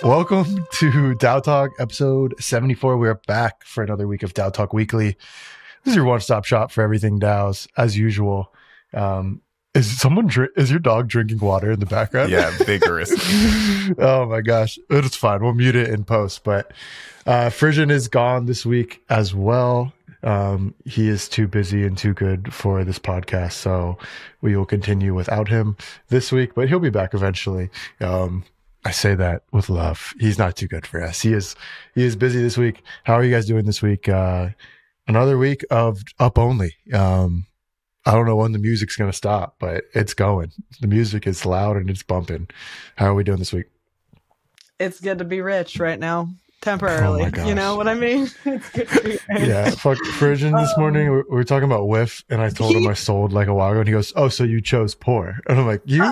Welcome to DAO Talk episode 74. We're back for another week of DAO Talk Weekly. This is your one-stop shop for everything DAOs, as usual. Is your dog drinking water in the background? Yeah, vigorous. Oh my gosh. It's fine. We'll mute it in post. But Frisian is gone this week as well. He is too busy and too good for this podcast, so we will continue without him this week, but he'll be back eventually. I say that with love. He's not too good for us. He is busy this week. How are you guys doing this week? Another week of up only. I don't know when the music's going to stop, but it's going. The music is loud and it's bumping. How are we doing this week? It's good to be rich right now. Temporarily. Oh, you know what I mean? It's good to be rich. Yeah. Fuck Frisian this morning. We were talking about whiff, and I told him I sold like a while ago, and he goes, "Oh, so you chose poor?" And I'm like, "You?"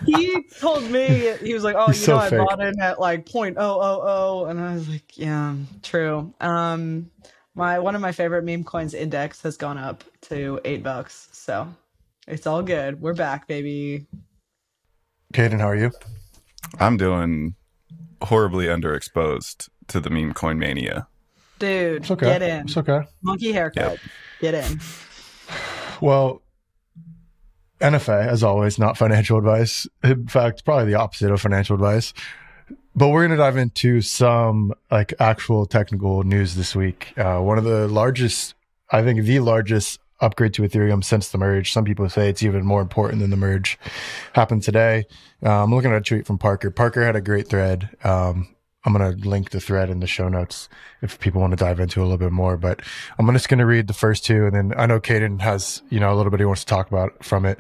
He told me, he was like, "Oh, He's you know, so I fake. bought in at like 0.000," and I was like, "Yeah, true." One of my favorite meme coins, Index, has gone up to $8, so it's all good. We're back, baby. Caden, how are you? I'm doing horribly underexposed to the meme coin mania. Dude, It's okay. get in. It's okay. Monkey haircut. Get in. Well, NFA, as always, not financial advice. In fact, probably the opposite of financial advice. But we're going to dive into some like actual technical news this week. One of the largest, I think the largest upgrade to Ethereum since the merge. Some people say it's even more important than the merge happened today. I'm looking at a tweet from Parker. Parker had a great thread. I'm going to link the thread in the show notes if people want to dive into it a little bit more, but I'm just going to read the first two. And then I know Caden has, a little bit he wants to talk about from it.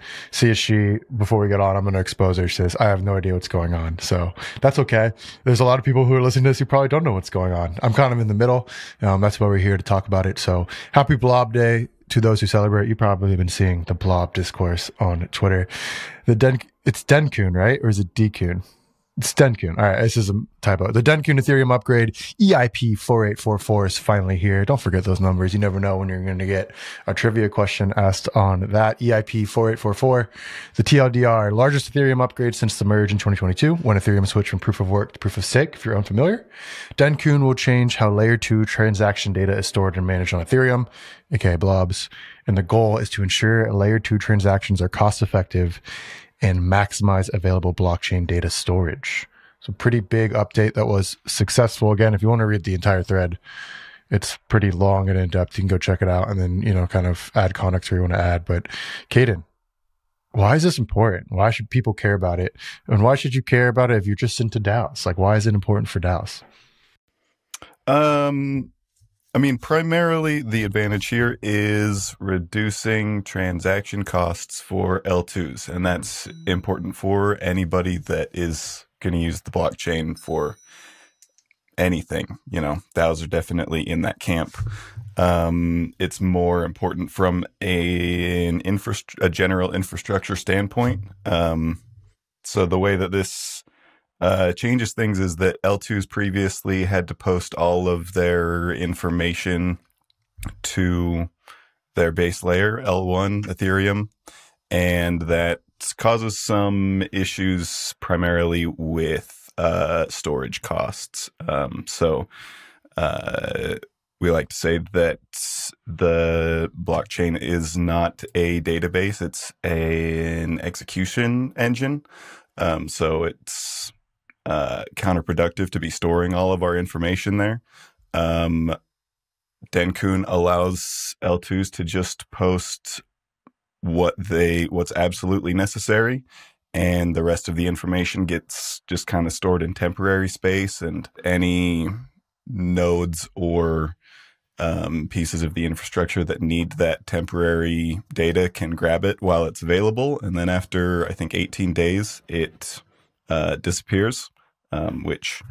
Before we get on, I'm going to expose her. She says, I have no idea what's going on. So that's okay. There's a lot of people who are listening to this who probably don't know what's going on. I'm kind of in the middle. That's why we're here to talk about it. So happy Blob Day to those who celebrate. You probably have been seeing the Blob discourse on Twitter. It's Dencun, right? Or is it Dencun? It's Dencun. All right, this is a typo. The Dencun Ethereum upgrade EIP 4844 is finally here. Don't forget those numbers. You never know when you're going to get a trivia question asked on that. EIP 4844. The TLDR, largest Ethereum upgrade since the merge in 2022, when Ethereum switched from proof of work to proof of stake, if you're unfamiliar. Dencun will change how layer 2 transaction data is stored and managed on Ethereum, aka blobs. And the goal is to ensure layer 2 transactions are cost effective and maximize available blockchain data storage. So pretty big update that was successful. Again, if you want to read the entire thread, it's pretty long and in-depth. You can go check it out and then, kind of add context where you want to add. But Caden, why is this important? Why should people care about it? And why should you care about it if you're just into DAOs? Like, why is it important for DAOs? Primarily the advantage here is reducing transaction costs for L2s, and that's important for anybody that is going to use the blockchain for anything. DAOs are definitely in that camp. It's more important from a general infrastructure standpoint. So the way that this changes things is that L2s previously had to post all of their information to their base layer, L1 Ethereum, and that causes some issues primarily with storage costs. So we like to say that the blockchain is not a database, it's an execution engine. So it's counterproductive to be storing all of our information there. Dencun allows L2s to just post what's absolutely necessary, and the rest of the information gets just kind of stored in temporary space, and any nodes or pieces of the infrastructure that need that temporary data can grab it while it's available, and then after I think 18 days it disappears, which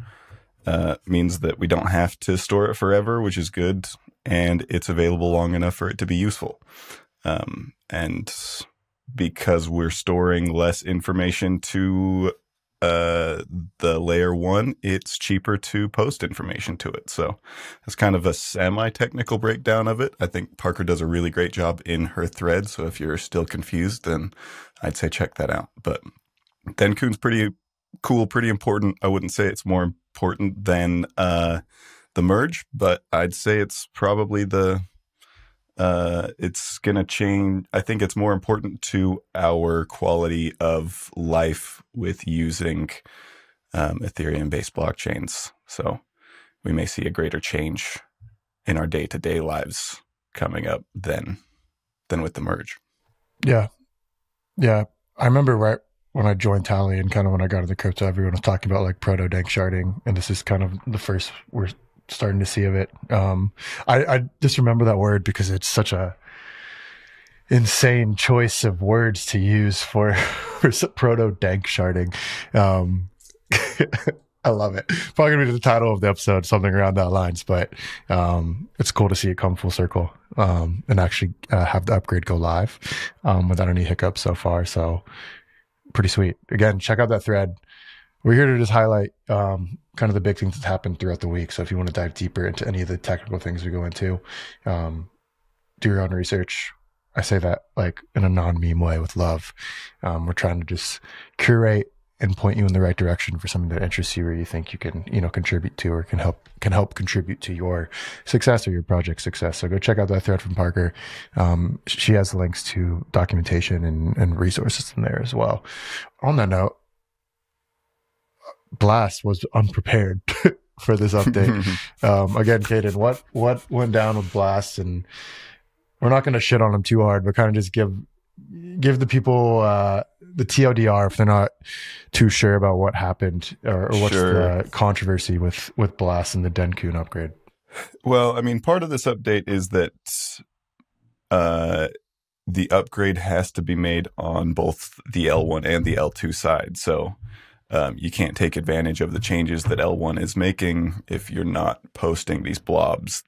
means that we don't have to store it forever, which is good, and it's available long enough for it to be useful. And because we're storing less information to the layer 1, it's cheaper to post information to it. So that's kind of a semi-technical breakdown of it. I think Parker does a really great job in her thread. So if you're still confused, then I'd say check that out. But Dencun's pretty cool, pretty important. I wouldn't say it's more important than the merge, but I'd say it's probably it's going to change. I think it's more important to our quality of life with using Ethereum-based blockchains. So we may see a greater change in our day-to-day lives coming up than with the merge. Yeah. Yeah. I remember right when I joined Tally and kind of when I got into crypto, everyone was talking about like proto-DAOsharding, and this is kind of the first we're starting to see of it. I just remember that word because it's such a insane choice of words to use for proto-DAOsharding. I love it. Probably gonna be the title of the episode, something around that lines, but it's cool to see it come full circle and actually have the upgrade go live without any hiccups so far. So pretty sweet. Again, check out that thread. We're here to just highlight kind of the big things that happened throughout the week. So if you want to dive deeper into any of the technical things we go into, do your own research. I say that like in a non-meme way with love. We're trying to just curate and point you in the right direction for something that interests you or you think you can, contribute to or can help contribute to your success or your project's success. So go check out that thread from Parker. She has links to documentation and resources in there as well. On that note, Blast was unprepared for this update. Again, Caden, what went down with Blast? And we're not going to shit on him too hard, but kind of just give the people the TLDR if they're not too sure about what happened or what's the controversy with Blast and the Dencun upgrade. Well, I mean, part of this update is that the upgrade has to be made on both the L1 and the L2 side. So you can't take advantage of the changes that L1 is making if you're not posting these blobs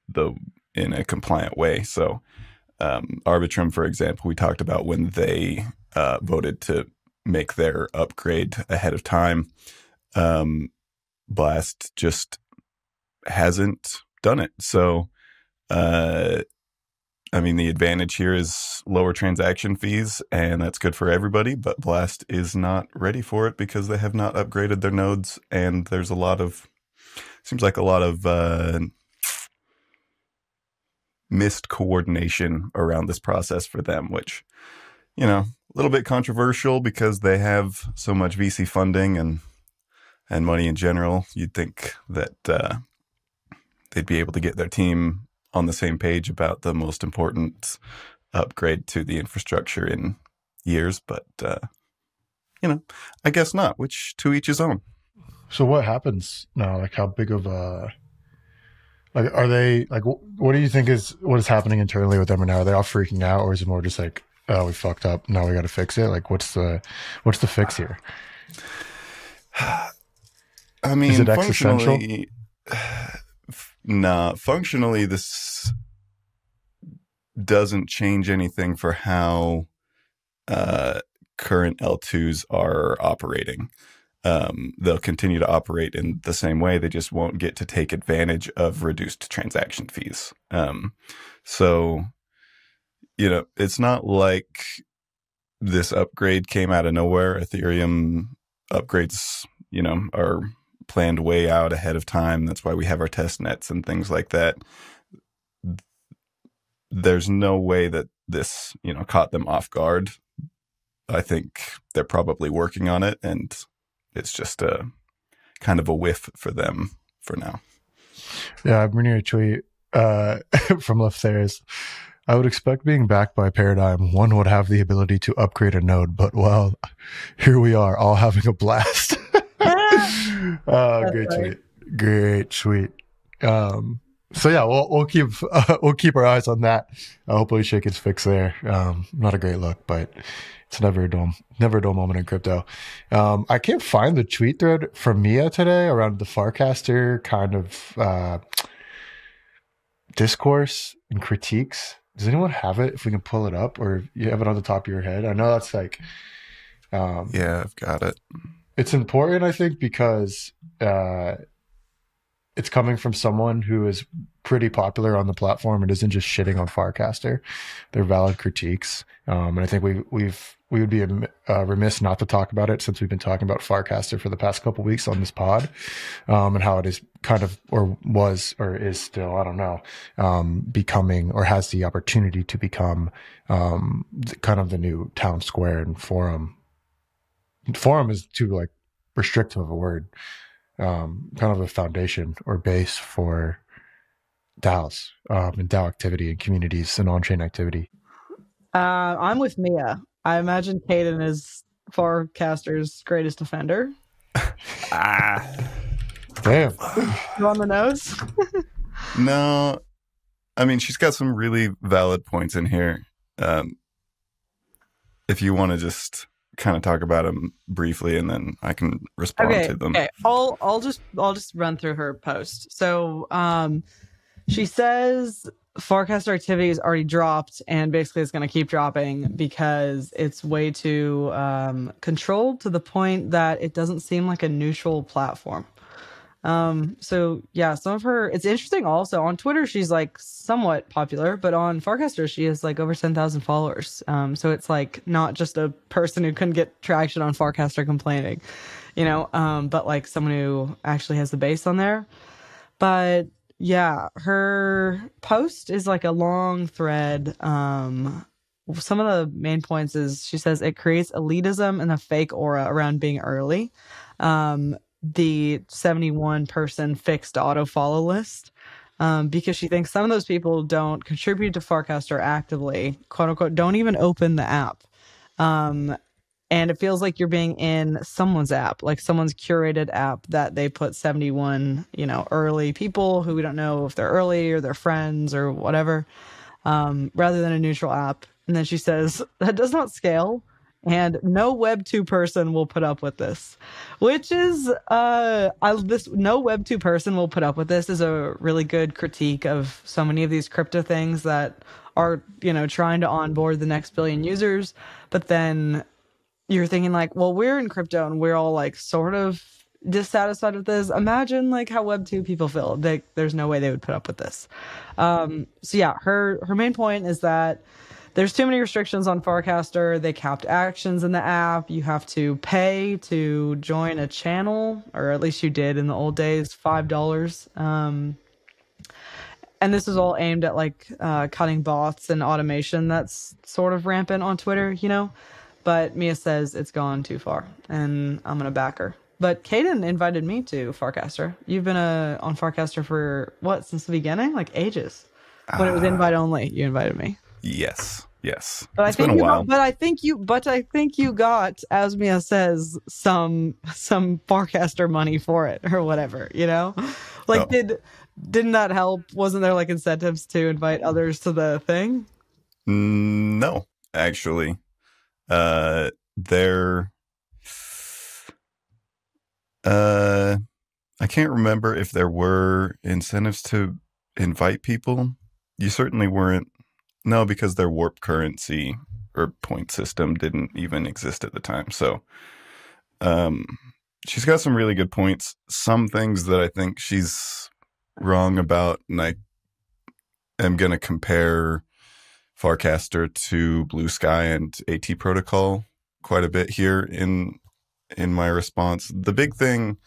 in a compliant way. So Arbitrum, for example, we talked about when they voted to make their upgrade ahead of time. Blast just hasn't done it. So, I mean, the advantage here is lower transaction fees, and that's good for everybody, but Blast is not ready for it because they have not upgraded their nodes, and there's seems like a lot of missed coordination around this process for them, which, a little bit controversial because they have so much VC funding and money in general. You'd think that they'd be able to get their team on the same page about the most important upgrade to the infrastructure in years, but I guess not, which to each his own. So what happens now? Like how big of a are they like, what do you think what is happening internally with them right now? Are they all freaking out, or is it more just like, oh, we fucked up, now we got to fix it? Like, what's the fix here? I mean, is it existential? Functionally, this doesn't change anything for how current L2s are operating. They'll continue to operate in the same way. They just won't get to take advantage of reduced transaction fees. So, it's not like this upgrade came out of nowhere. Ethereum upgrades, are planned way out ahead of time. That's why we have our test nets and things like that. There's no way that this, caught them off guard. I think they're probably working on it, and it's just a kind of a whiff for them for now. Yeah, I'm reading a tweet from Left There's. I would expect being backed by Paradigm, one would have the ability to upgrade a node, but well, here we are, all having a blast. Great tweet. Great tweet. So yeah, we'll keep our eyes on that. Hopefully shit gets fixed there. Not a great look, but it's never a dull moment in crypto. I can't find the tweet thread from Mia today around the Farcaster kind of discourse and critiques. Does anyone have it? If we can pull it up, or you have it on the top of your head? I know that's like, yeah, I've got it. It's important, I think, because it's coming from someone who is pretty popular on the platform and isn't just shitting on Farcaster. They're valid critiques, and I think we've we would be remiss not to talk about it, since we've been talking about Farcaster for the past couple weeks on this pod, and how it is kind of, or was, or is still, I don't know, becoming, or has the opportunity to become kind of the new town square and forum. Forum is too like restrictive of a word, kind of a foundation or base for DAOs and DAO activity and communities and on-chain activity. I'm with Mia. I imagine Caden is Farcaster's greatest offender. Damn. You on the nose? No, I mean, she's got some really valid points in here. If you want to just kind of talk about them briefly, and then I can respond to them. Okay, I'll just run through her post. So, she says Farcaster activity is already dropped, and basically it's going to keep dropping because it's way too controlled, to the point that it doesn't seem like a neutral platform. So yeah, some of her, it's interesting also on Twitter, she's like somewhat popular, but on Farcaster, she has like over 10,000 followers. So it's like not just a person who couldn't get traction on Farcaster complaining, you know, but like someone who actually has the base on there. But yeah, her post is like a long thread. Some of the main points is she says it creates elitism and a fake aura around being early. The 71 person fixed auto follow list, because she thinks some of those people don't contribute to Farcaster actively, quote unquote, don't even open the app. And it feels like you're being in someone's app, like someone's curated app that they put 71, you know, early people who we don't know if they're early or they're friends or whatever, rather than a neutral app. And then she says that does not scale, and no Web 2 person will put up with this, which is no Web 2 person will put up with this is a really good critique of so many of these crypto things that are, you know, trying to onboard the next billion users, but then you're thinking like, well, we're in crypto and we're all like sort of dissatisfied with this. Imagine like how Web 2 people feel. There's no way they would put up with this. So yeah, her main point is that there's too many restrictions on Farcaster. They capped actions in the app. You have to pay to join a channel, or at least you did in the old days, $5. And this is all aimed at like cutting bots and automation that's sort of rampant on Twitter, you know? But Mia says it's gone too far, and I'm going to back her. But Caden invited me to Farcaster. You've been on Farcaster for, what, since the beginning? Like ages. When it was invite only, you invited me. Yes. But It's been a while. But I think you got, as Mia says, some Farcaster money for it or whatever, you know? Like, didn't that help? Wasn't there like incentives to invite others to the thing? No, actually. I can't remember if there were incentives to invite people. You certainly weren't. No, because their warp currency or point system didn't even exist at the time. So, she's got some really good points. Some things that I think she's wrong about, and I am going to compare Farcaster to Blue Sky and AT Protocol quite a bit here in my response. The big thing,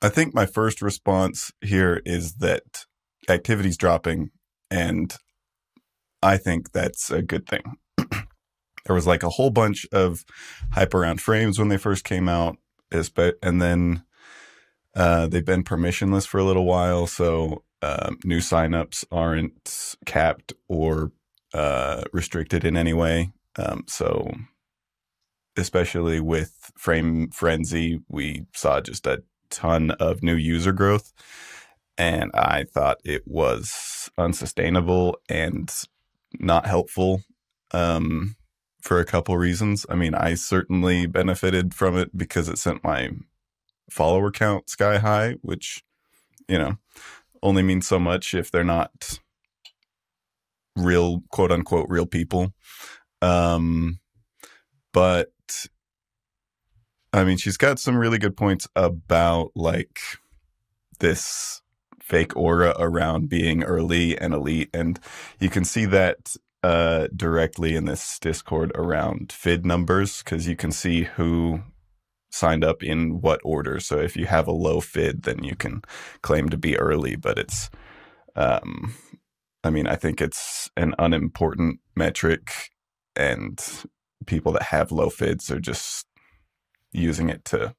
I think my first response here is that activity's dropping, and I think that's a good thing. There was like a whole bunch of hype around frames when they first came out, and then they've been permissionless for a little while, so new signups aren't capped or restricted in any way. So especially with Frame Frenzy, we saw just a ton of new user growth, and I thought it was unsustainable and not helpful for a couple reasons. I mean, I certainly benefited from it because it sent my follower count sky high, which, you know, only means so much if they're not real, quote unquote, real people. But I mean, she's got some really good points about like this fake aura around being early and elite. And you can see that directly in this Discord around FID numbers, because you can see who signed up in what order. So if you have a low FID, then you can claim to be early, but it's I mean, I think it's an unimportant metric, and people that have low FIDs are just using it to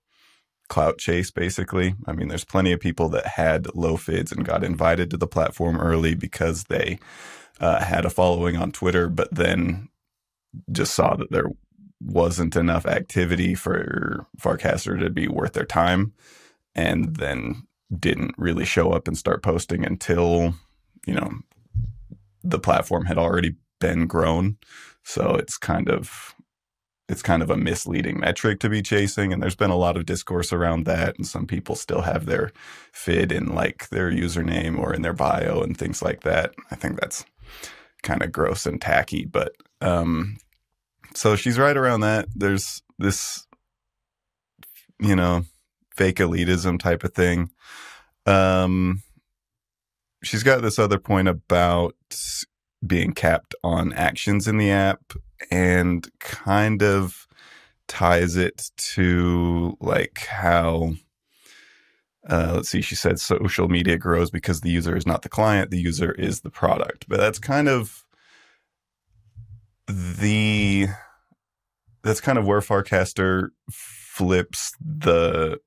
clout chase, basically. I mean, there's plenty of people that had low FIDs and got invited to the platform early because they had a following on Twitter, but then just saw that there wasn't enough activity for Farcaster to be worth their time, and then didn't really show up and start posting until, you know, the platform had already been grown. So it's kind of a misleading metric to be chasing. And there's been a lot of discourse around that. And some people still have their FID in like their username or in their bio and things like that. I think that's kind of gross and tacky, but, so she's right around that. There's this, you know, fake elitism type of thing. She's got this other point about being capped on actions in the app, and kind of ties it to like how, let's see, she said social media grows because the user is not the client, the user is the product. But that's kind of where Farcaster flips the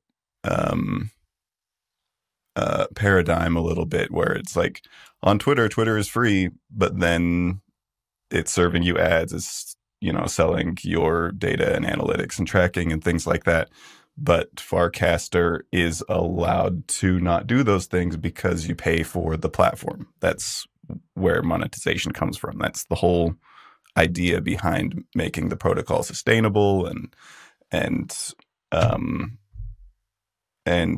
paradigm a little bit, where it's like on Twitter is free, but then it's serving you ads, it's, you know, selling your data and analytics and tracking and things like that. But Farcaster is allowed to not do those things because you pay for the platform. That's where monetization comes from. That's the whole idea behind making the protocol sustainable and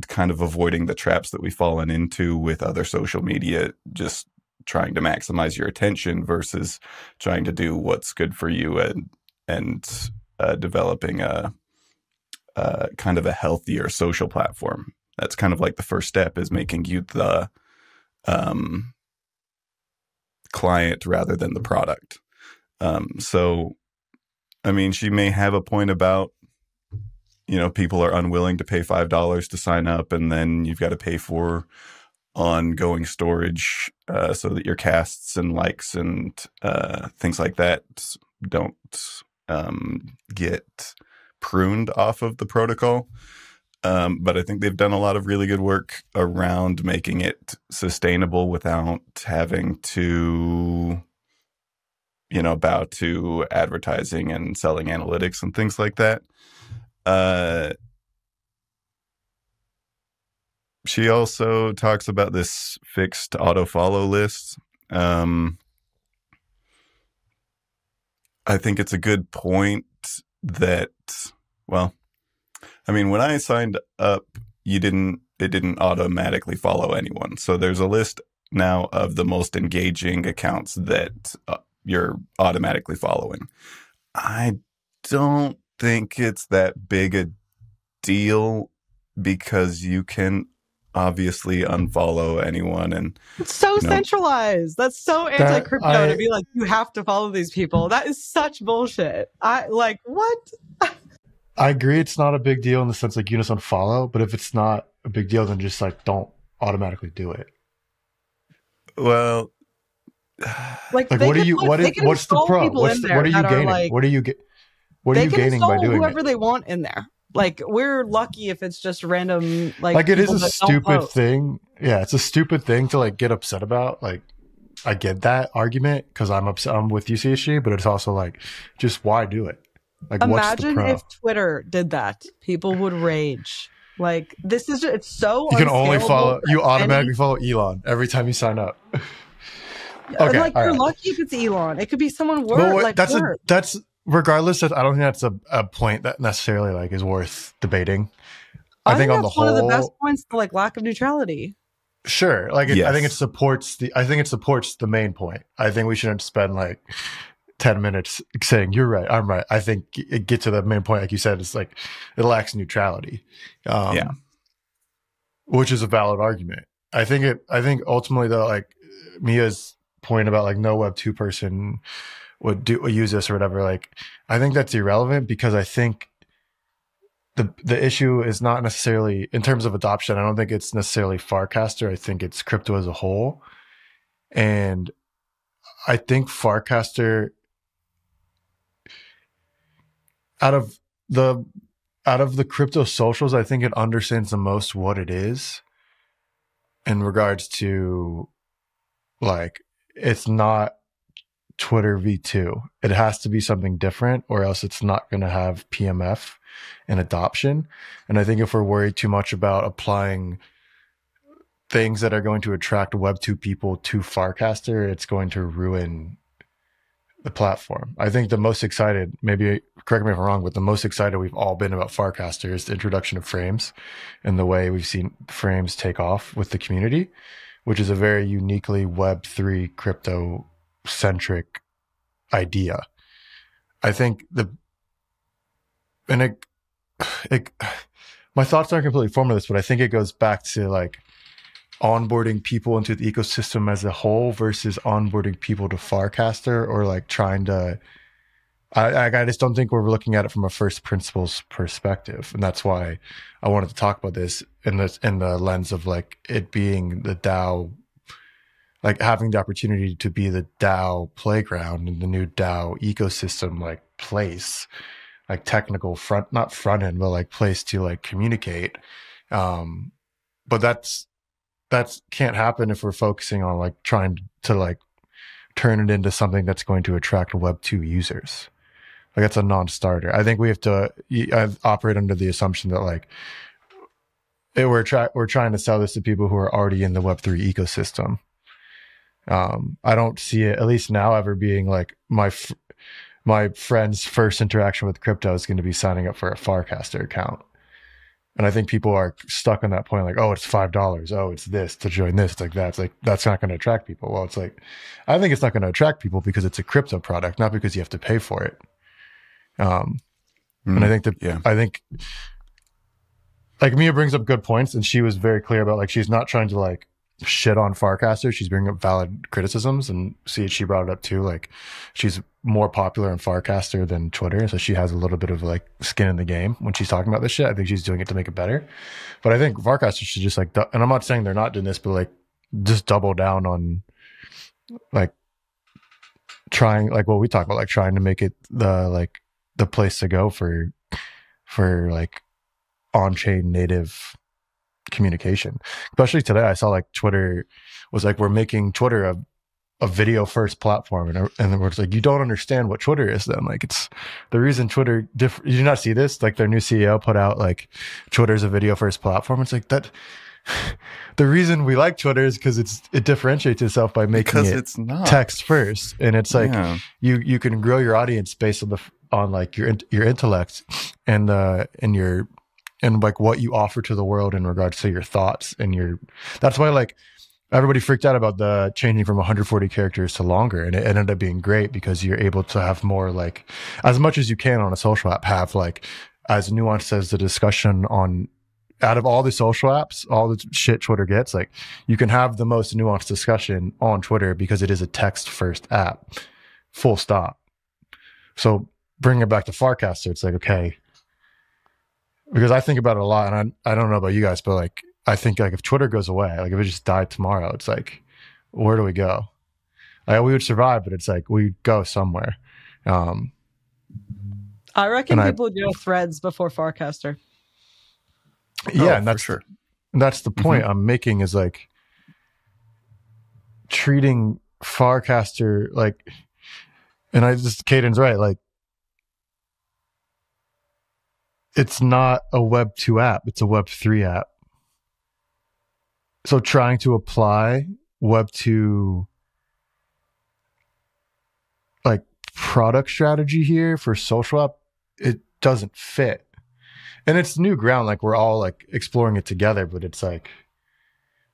kind of avoiding the traps that we've fallen into with other social media, just trying to maximize your attention versus trying to do what's good for you, and developing a kind of a healthier social platform. That's kind of like the first step, is making you the client rather than the product. So, I mean, she may have a point about, you know, people are unwilling to pay $5 to sign up, and then you've got to pay for ongoing storage so that your casts and likes and things like that don't get pruned off of the protocol. But I think they've done a lot of really good work around making it sustainable without having to, you know, bow to advertising and selling analytics and things like that. She also talks about this fixed auto follow list. I think it's a good point that, well, I mean, when I signed up, it didn't automatically follow anyone. So there's a list now of the most engaging accounts that you're automatically following. I don't think it's that big a deal, because you can obviously unfollow anyone, and it's so centralized. That's so anti-crypto to be like, you have to follow these people. That is such bullshit. What? I agree it's not a big deal in the sense like you just unfollow, but if it's not a big deal, then just like don't automatically do it. Well, like what's the pro? What are you gaining? What are you gaining by doing whoever they want in there. Like, we're lucky if it's just random, like it is a stupid thing. Yeah, it's a stupid thing to like get upset about. Like, I get that argument because I'm with you, CSG, but it's also like, just why do it? Like, imagine if Twitter did that, people would rage. Like, this is it's so. You can only follow. You automatically follow Elon every time you sign up. Okay, like you're lucky if it's Elon. It could be someone worse. That's regardless. I don't think that's a point that necessarily like is worth debating. I think on the whole, one of the best points to like lack of neutrality. Sure, like yes. I think it supports the main point. I think we shouldn't spend like 10 minutes saying you're right, I'm right. I think it gets to the main point, like you said, it's like it lacks neutrality. Yeah, which is a valid argument. I think ultimately though, like Mia's point about like no Web 2 person would use this or whatever, like I think that's irrelevant, because I think the issue is not necessarily in terms of adoption. I don't think it's necessarily Farcaster. I think it's crypto as a whole. And I think Farcaster, out of the crypto socials, I think it understands the most what it is in regards to, like, it's not Twitter V2. It has to be something different, or else it's not going to have PMF and adoption. And I think if we're worried too much about applying things that are going to attract Web 2 people to Farcaster, it's going to ruin the platform. I think the most excited, maybe correct me if I'm wrong, but the most excited we've all been about Farcaster is the introduction of frames and the way we've seen frames take off with the community, which is a very uniquely Web3 crypto centric idea. I think my thoughts aren't completely formed on this, but I think it goes back to like onboarding people into the ecosystem as a whole versus onboarding people to Farcaster, or like trying to, I just don't think we're looking at it from a first principles perspective. And that's why I wanted to talk about this in the lens of like it being the DAO, like having the opportunity to be the DAO playground and the new DAO ecosystem, like place, like technical not front end, but like place to like communicate. But that can't happen if we're focusing on like trying to like turn it into something that's going to attract Web 2 users. Like that's a non-starter. I think we have to operate under the assumption that like we're trying to sell this to people who are already in the Web 3 ecosystem. I don't see it, at least now, ever being like my friend's first interaction with crypto is going to be signing up for a Farcaster account. And I think people are stuck on that point, like, oh, it's $5. Oh, it's this to join this. It's like that. It's like, that's not going to attract people. Well, it's like, I think it's not going to attract people because it's a crypto product, not because you have to pay for it. And I think I think like Mia brings up good points, and she was very clear about like, she's not trying to like shit on Farcaster. She's bringing up valid criticisms, and she brought it up too. Like she's more popular in Farcaster than Twitter, so she has a little bit of like skin in the game when she's talking about this shit. I think she's doing it to make it better, but I think Farcaster should just like, and I'm not saying they're not doing this, but like just double down on like trying, like what we talk about, like trying to make it the place to go for like on-chain native communication. Especially today, I saw like Twitter was like, we're making Twitter a video first platform, and then we're like, you don't understand what Twitter is then. Like it's the reason Twitter did you not see this? Like their new CEO put out like Twitter's a video first platform. It's like that the reason we like Twitter is because it differentiates itself by making it's not text first, and it's like you can grow your audience based on like your intellect and like what you offer to the world in regards to your thoughts and that's why like everybody freaked out about the changing from 140 characters to longer, and it ended up being great because you're able to have more, like as much as you can on a social app, have like as nuanced as the discussion on out of all the social apps, all the shit Twitter gets, like you can have the most nuanced discussion on Twitter because it is a text first app, full stop. So bring it back to Farcaster, it's like, okay, because I think about it a lot, and I don't know about you guys, but like I think like if Twitter goes away, like if it just died tomorrow, it's like, where do we go? Like we would survive, but it's like we go somewhere. I reckon people would go Threads before Farcaster. Yeah, and that's for sure. That's the point I'm making, is like treating Farcaster like, and Caden's right, like it's not a Web 2 app, it's a Web 3 app. So trying to apply Web 2 like product strategy here for social app, it doesn't fit. And it's new ground, like we're all like exploring it together, but it's like,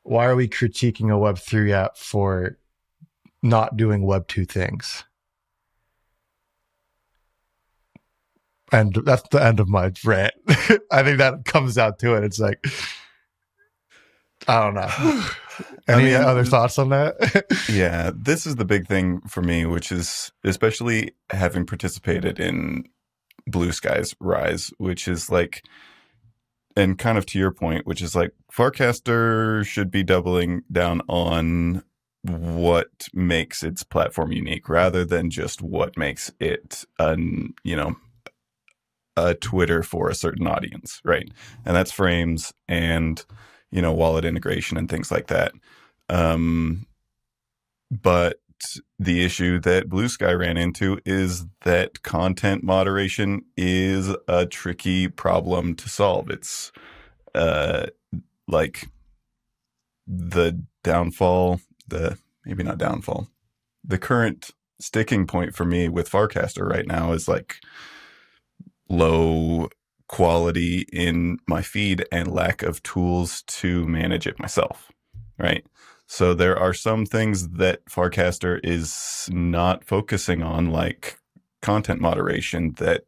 why are we critiquing a Web 3 app for not doing Web 2 things? And that's the end of my rant. I think that comes out to it. It's like, I don't know. Any other thoughts on that? Yeah, this is the big thing for me, which is especially having participated in Blue Sky's rise, which is like, and kind of to your point, which is like Farcaster should be doubling down on what makes its platform unique rather than just what makes it a Twitter for a certain audience, right? And that's frames and, wallet integration and things like that. But the issue that Blue Sky ran into is that content moderation is a tricky problem to solve. It's like the current sticking point for me with Farcaster right now is like low quality in my feed and lack of tools to manage it myself, right? So there are some things that Farcaster is not focusing on, like content moderation, that,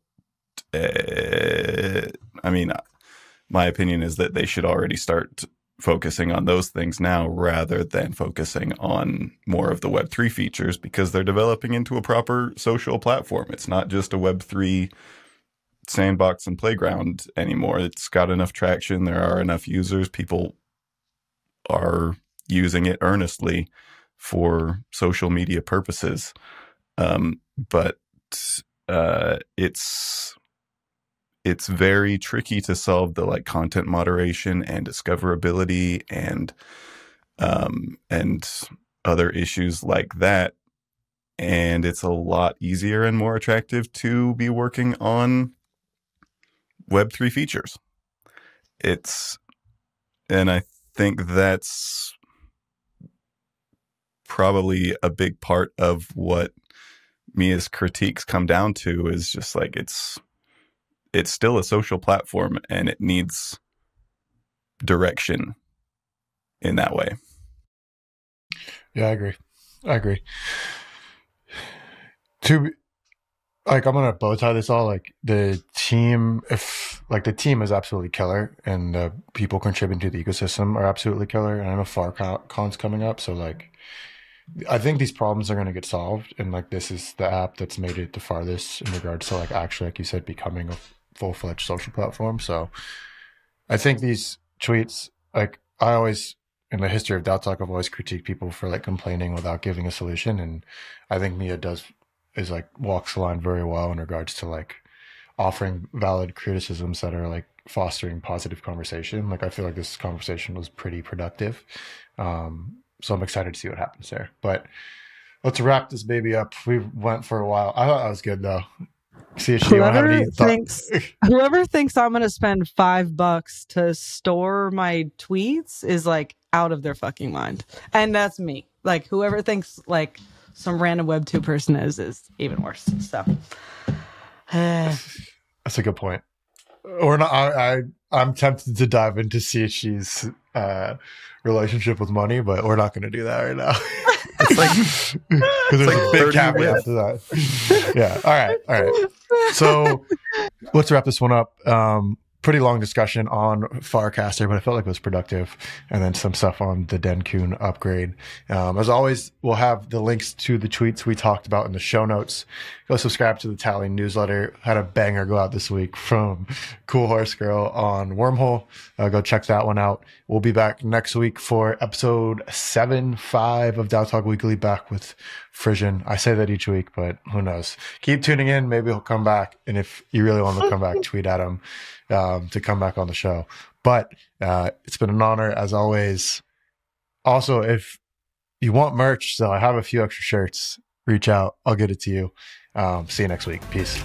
my opinion is that they should already start focusing on those things now rather than focusing on more of the Web3 features, because they're developing into a proper social platform. It's not just a Web3 sandbox and playground anymore. It's got enough traction. There are enough users. People are using it earnestly for social media purposes. But it's very tricky to solve the like content moderation and discoverability and other issues like that. And it's a lot easier and more attractive to be working on Web3 features. And I think that's probably a big part of what Mia's critiques come down to, is just like it's still a social platform and it needs direction in that way. Yeah, I agree. I'm gonna bow tie this all. Like the team is absolutely killer, and the people contributing to the ecosystem are absolutely killer. And I know FarCon's coming up, so like I think these problems are gonna get solved. And like this is the app that's made it the farthest in regards to like actually, like you said, becoming a full-fledged social platform. So I think these tweets, like I always, in the history of DAO Talk, I've always critiqued people for like complaining without giving a solution, and I think Mia walks the line very well in regards to like offering valid criticisms that are like fostering positive conversation. Like I feel like this conversation was pretty productive. So I'm excited to see what happens there. But let's wrap this baby up. We went for a while. I thought that was good though. See if she whoever thinks I'm gonna spend $5 to store my tweets is like out of their fucking mind. And that's me. Like whoever thinks like some random Web 2 person is even worse. So that's a good point. Or not. I'm tempted to dive into CHG's relationship with money, but we're not going to do that right now. It's like because there's like a big caveat to that. Yeah. All right. So let's wrap this one up. Pretty long discussion on Farcaster, but I felt like it was productive. And then some stuff on the Dencun upgrade. As always, we'll have the links to the tweets we talked about in the show notes. Go subscribe to the Tally newsletter. Had a banger go out this week from Coolhorsegirl on Wormhole. Go check that one out. We'll be back next week for episode 7.5 of DAO Talk Weekly, back with Frisian. I say that each week, but who knows? Keep tuning in. Maybe he'll come back. And if you really want him to come back, tweet at him to come back on the show. But it's been an honor as always. Also, if you want merch, so I have a few extra shirts, reach out. I'll get it to you. See you next week. Peace.